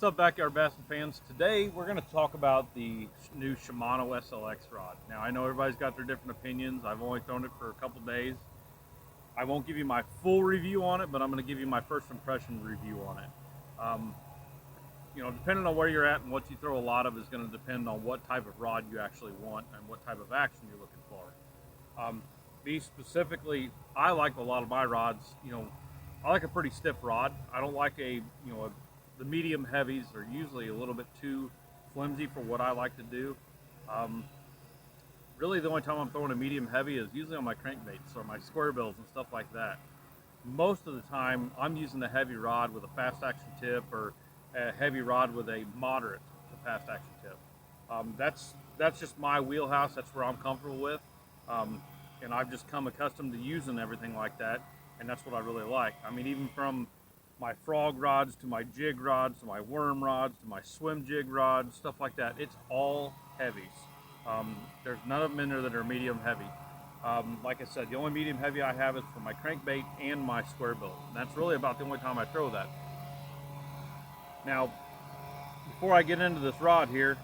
What's up, backyard bassing fans? Today we're going to talk about the new Shimano SLX Rod. Now I know everybody's got their different opinions. I've only thrown it for a couple days. I won't give you my full review on it, but I'm going to give you my first impression review on it. Depending on where you're at and what you throw a lot of is going to depend on what type of rod you actually want and what type of action you're looking for. Me specifically, I like a lot of my rods. I like a pretty stiff rod. I don't like the medium heavies are usually a little bit too flimsy for what I like to do. Really the only time I'm throwing a medium heavy is usually on my crankbaits or my square bills and stuff like that. Most of the time I'm using a heavy rod with a fast action tip or a heavy rod with a moderate to fast action tip. That's just my wheelhouse. That's where I'm comfortable with. And I've just come accustomed to using everything like that, and that's what I really like. I mean, even from my frog rods to my jig rods to my worm rods to my swim jig rods, stuff like that, it's all heavies. There's none of them in there that are medium heavy. Like I said, the only medium heavy I have is for my crankbait and my square bill. And that's really about the only time I throw that. Now, before I get into this rod here,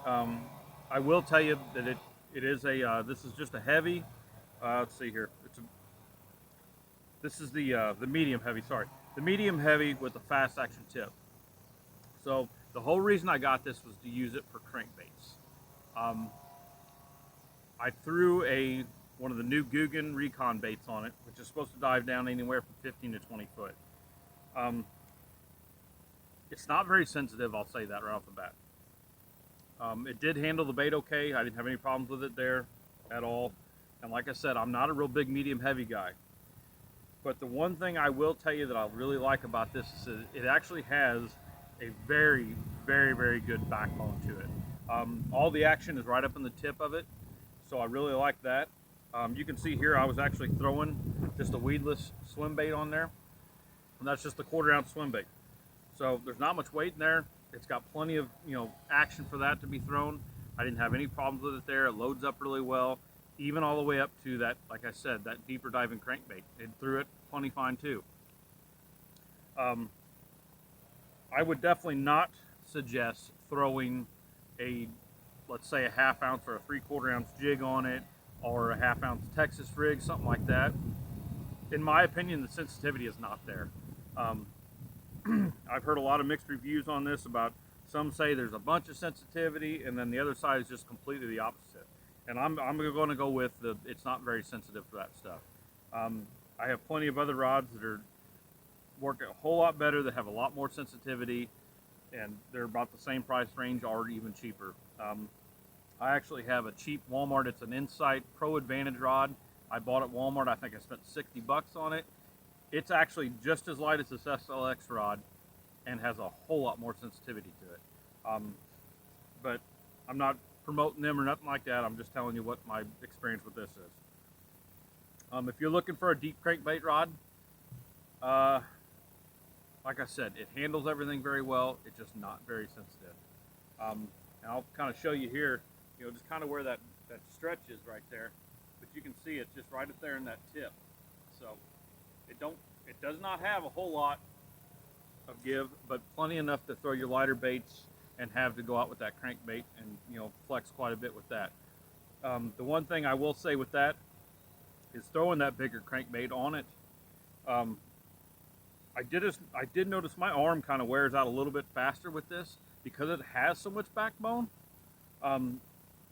I will tell you that it is this is just a heavy. Let's see here. This is the medium heavy. Sorry, the medium heavy with a fast action tip. So the whole reason I got this was to use it for crankbaits. I threw one of the new Guggen Recon baits on it, which is supposed to dive down anywhere from 15 to 20 foot. It's not very sensitive, I'll say that right off the bat. It did handle the bait okay. I didn't have any problems with it there at all. And like I said, I'm not a real big medium heavy guy. But the one thing I will tell you that I really like about this is that it actually has a very, very, very good backbone to it. All the action is right up in the tip of it, so I really like that. You can see here I was actually throwing just a weedless swim bait on there, and that's just a 1/4 ounce swim bait. So there's not much weight in there. It's got plenty of action for that to be thrown. I didn't have any problems with it there. It loads up really well, even all the way up to that, like I said, that deeper diving crankbait. It threw it plenty fine too. I would definitely not suggest throwing let's say a 1/2 ounce or a 3/4 ounce jig on it, or a 1/2 ounce Texas rig, something like that. In my opinion, the sensitivity is not there. I've heard a lot of mixed reviews on this. About some say there's a bunch of sensitivity, and then the other side is just completely the opposite. And I'm going to go with it's not very sensitive for that stuff. I have plenty of other rods that work a whole lot better, that have a lot more sensitivity, and they're about the same price range or even cheaper. I actually have a cheap Walmart. It's an Insight Pro Advantage rod. I bought at Walmart. I think I spent 60 bucks on it. It's actually just as light as this SLX rod and has a whole lot more sensitivity to it. But I'm not promoting them or nothing like that. I'm just telling you what my experience with this is. If you're looking for a deep crankbait rod, like I said, it handles everything very well. It's just not very sensitive. And I'll kind of show you here, just kind of where that stretch is right there. But you can see it's just right up there in that tip. So it does not have a whole lot of give, but plenty enough to throw your lighter baits and have to go out with that crankbait and flex quite a bit with that. The one thing I will say with that is throwing that bigger crankbait on it. I did notice my arm kind of wears out a little bit faster with this because it has so much backbone. When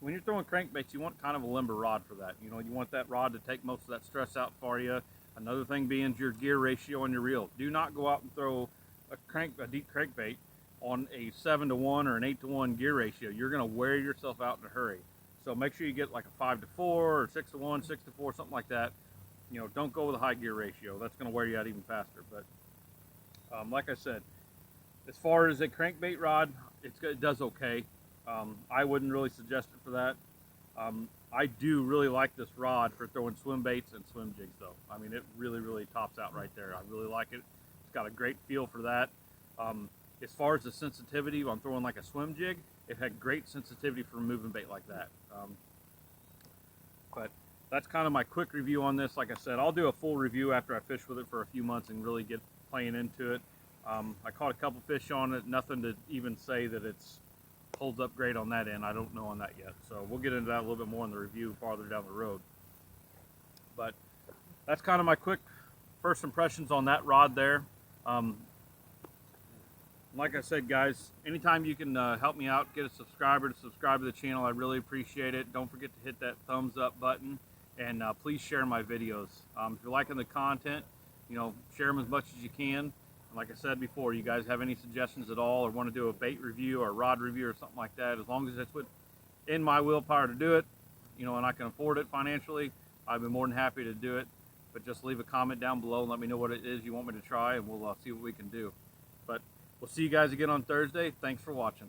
you're throwing crankbaits, you want kind of a limber rod for that. You want that rod to take most of that stress out for you. Another thing being your gear ratio on your reel. Do not go out and throw a deep crankbait on a 7-to-1 or an 8-to-1 gear ratio. You're going to wear yourself out in a hurry. So make sure you get like a 5-to-4 or 6-to-1, 6-to-4, something like that. Don't go with a high gear ratio. That's going to wear you out even faster. But like I said, as far as a crankbait rod, it does okay. I wouldn't really suggest it for that. I do really like this rod for throwing swim baits and swim jigs though. I mean, it really, really tops out right there. I really like it. It's got a great feel for that. As far as the sensitivity, I'm throwing like a swim jig, it had great sensitivity for moving bait like that. But that's kind of my quick review on this. Like I said, I'll do a full review after I fish with it for a few months and really get playing into it. I caught a couple fish on it, nothing to even say that it's holds up great on that end. I don't know on that yet. So we'll get into that a little bit more in the review farther down the road. But that's kind of my quick first impressions on that rod there. Like I said, guys, anytime you can help me out, get a subscriber to subscribe to the channel, I really appreciate it. Don't forget to hit that thumbs up button, and please share my videos. If you're liking the content, you know, share them as much as you can. And like I said before, you guys have any suggestions at all or want to do a bait review or a rod review or something like that, as long as it's within my willpower to do it, you know, and I can afford it financially, I'd be more than happy to do it. But just leave a comment down below and let me know what it is you want me to try, and we'll see what we can do. But we'll see you guys again on Thursday. Thanks for watching.